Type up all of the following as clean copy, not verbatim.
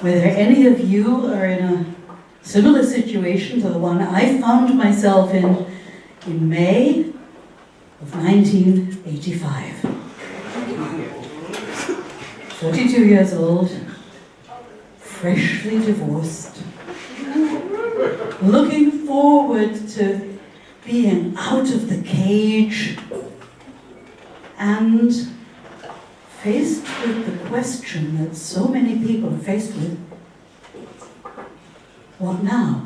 Whether any of you are in a similar situation to the one I found myself in May of 1985. 42 years old, freshly divorced, looking forward to being out of the cage, and faced with the question that so many people are faced with: what now?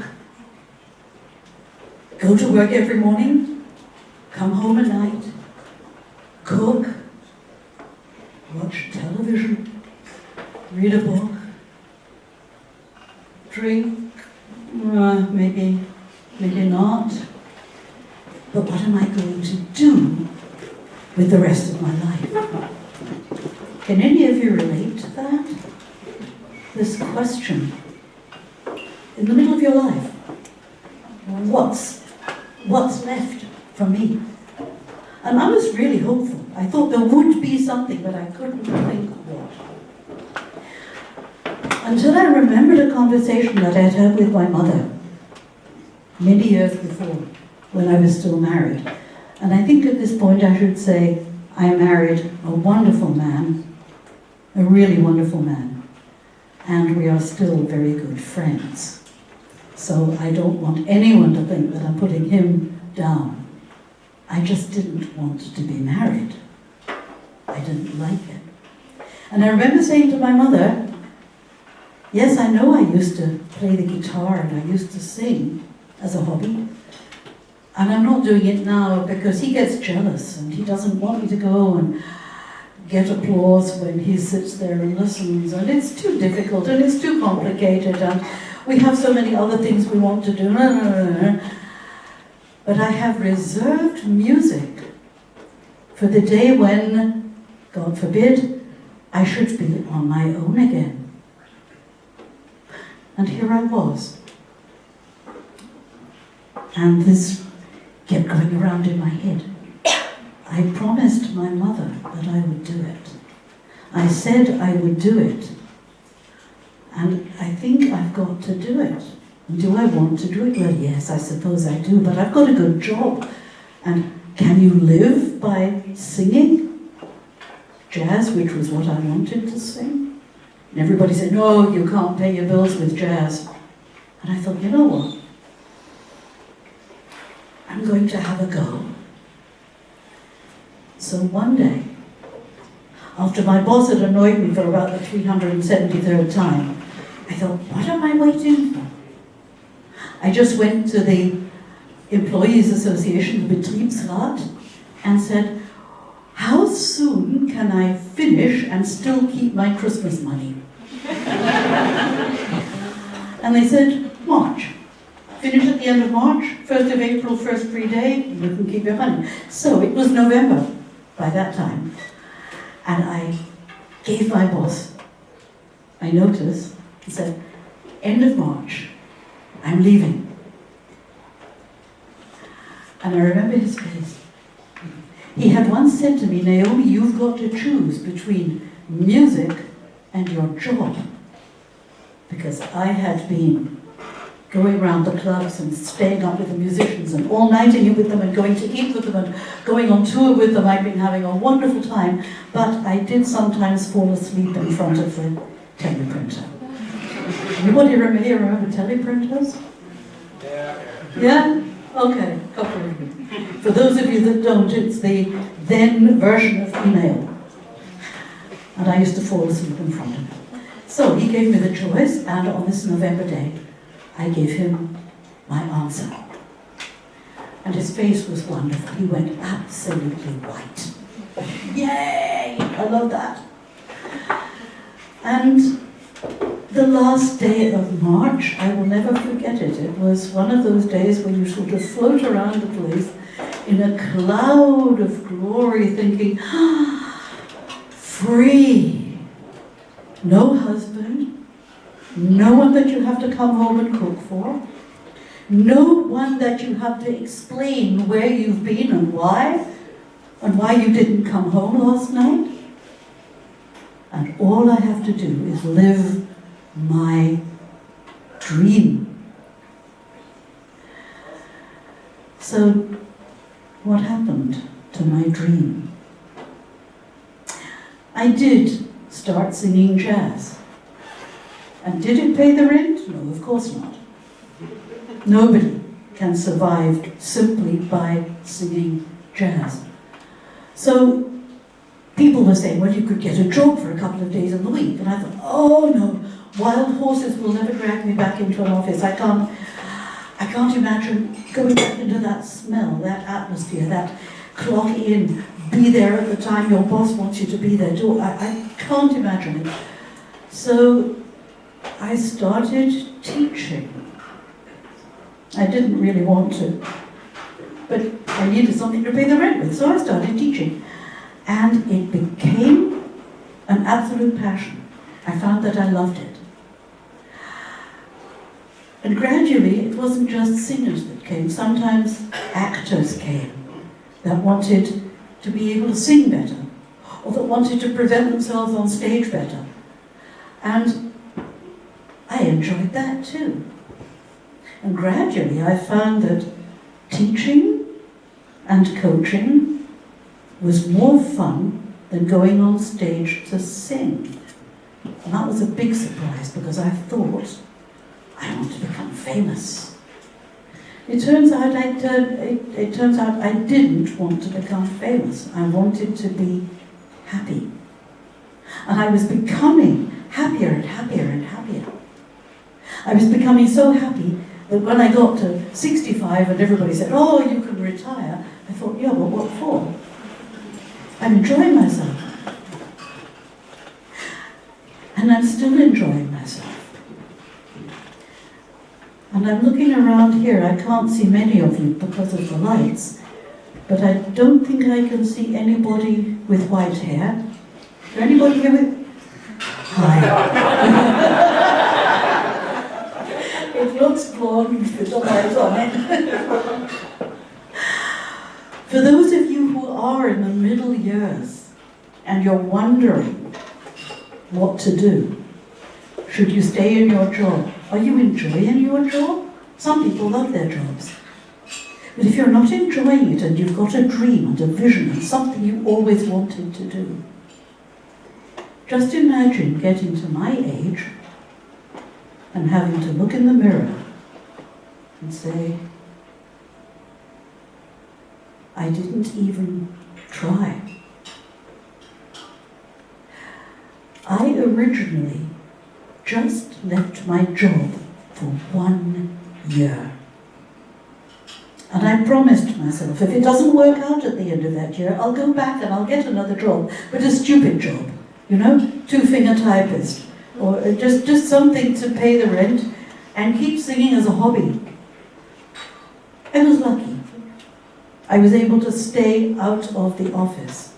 Go to work every morning, come home at night, cook, watch television, read a book, drink, maybe not. But what am I going to do with the rest of my life? Can any of you relate to that? This question, in the middle of your life, what's left for me? And I was really hopeful. I thought there would be something, but I couldn't think what. Until I remembered a conversation that I'd had with my mother many years before, when I was still married. And I think at this point I should say I married a wonderful man, a really wonderful man, and we are still very good friends. So I don't want anyone to think that I'm putting him down. I just didn't want to be married. I didn't like it. And I remember saying to my mother, yes, I know I used to play the guitar and I used to sing as a hobby, and I'm not doing it now because he gets jealous and he doesn't want me to go and get applause when he sits there and listens, and it's too difficult and it's too complicated and we have so many other things we want to do. But I have reserved music for the day when, God forbid, I should be on my own again. And here I was. And this kept going around in my head. I promised my mother that I would do it. I said I would do it. And I think I've got to do it. And do I want to do it? Well, yes, I suppose I do, but I've got a good job. And can you live by singing jazz, which was what I wanted to sing? And everybody said, no, you can't pay your bills with jazz. And I thought, you know what? I'm going to have a go. So one day, after my boss had annoyed me for about the 373rd time, I thought, what am I waiting for? I just went to the Employees Association, the Betriebsrat, and said, how soon can I finish and still keep my Christmas money? And they said, March. Finish at the end of March, 1st of April, first free day, you can keep your money. So it was November by that time. And I gave my boss my notice and said, end of March, I'm leaving. And I remember his face. He had once said to me, Naomi, you've got to choose between music and your job. Because I had been going around the clubs and staying up with the musicians and all-nighting it with them and going to eat with them and going on tour with them. I'd been having a wonderful time, but I did sometimes fall asleep in front of the teleprinter. Anybody here remember teleprinters? Yeah? Okay, a couple of you. For those of you that don't, it's the then version of email. And I used to fall asleep in front of it. So he gave me the choice, and on this November day, I gave him my answer. And his face was wonderful. He went absolutely white. Yay! I love that. And the last day of March, I will never forget it. It was one of those days when you sort of float around the place in a cloud of glory thinking, free. No husband, no one that you have to come home and cook for, no one that you have to explain where you've been and why you didn't come home last night. And all I have to do is live my dream. So, what happened to my dream? I did start singing jazz. And did it pay the rent? No, of course not. Nobody can survive simply by singing jazz. So people were saying, well, you could get a job for a couple of days in the week. And I thought, oh no, wild horses will never drag me back into an office. I can't imagine going back into that smell, that atmosphere, that clock in, be there at the time your boss wants you to be there. I can't imagine it. So I started teaching. I didn't really want to, but I needed something to pay the rent with, so I started teaching. And it became an absolute passion. I found that I loved it. And gradually, it wasn't just singers that came. Sometimes actors came that wanted to be able to sing better, or that wanted to present themselves on stage better. And I enjoyed that too. And gradually I found that teaching and coaching was more fun than going on stage to sing. And that was a big surprise, because I thought, I want to become famous. It turns out I didn't want to become famous. I wanted to be happy. And I was becoming happier and happier and happier. I was becoming so happy that when I got to 65 and everybody said, oh, you can retire, I thought, yeah, but what for? I'm enjoying myself. And I'm still enjoying myself. And I'm looking around here. I can't see many of you because of the lights, but I don't think I can see anybody with white hair. Is there anybody here with... Hi. It looks blonde with the light on it. For those of you who are in the middle years and you're wondering what to do, should you stay in your job? Are you enjoying your job? Some people love their jobs. But if you're not enjoying it and you've got a dream and a vision and something you always wanted to do, just imagine getting to my age and having to look in the mirror and say, I didn't even try. I originally just left my job for 1 year. And I promised myself, if it doesn't work out at the end of that year, I'll go back and I'll get another job, but a stupid job, you know, two-finger typist, or just something to pay the rent and keep singing as a hobby. I was lucky. I was able to stay out of the office.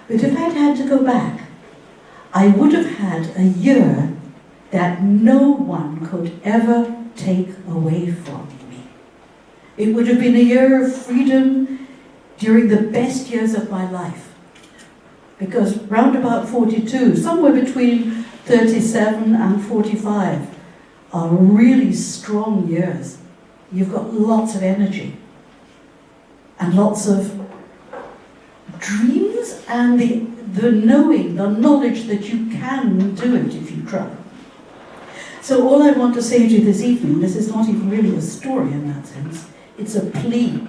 But if I'd had to go back, I would have had a year that no one could ever take away from me. It would have been a year of freedom during the best years of my life. Because round about 42, somewhere between 37 and 45 are really strong years. You've got lots of energy and lots of dreams and the knowing, the knowledge that you can do it if you try. So all I want to say to you this evening, this is not even really a story in that sense, it's a plea.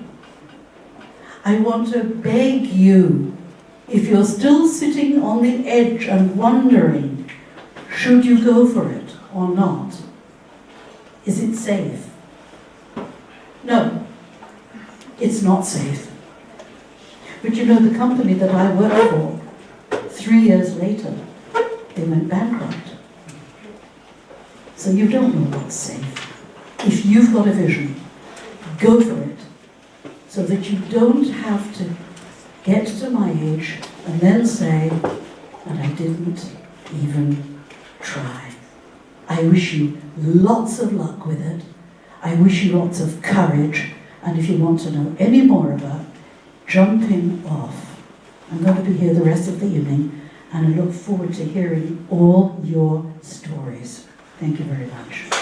I want to beg you, if you're still sitting on the edge and wondering, should you go for it or not? Is it safe? No, it's not safe. But you know, the company that I worked for, 3 years later, they went bankrupt. So you don't know what's safe. If you've got a vision, go for it, so that you don't have to get to my age and then say, and I didn't even try. I wish you lots of luck with it. I wish you lots of courage. And if you want to know any more about jumping off, I'm going to be here the rest of the evening, and and I look forward to hearing all your stories. Thank you very much.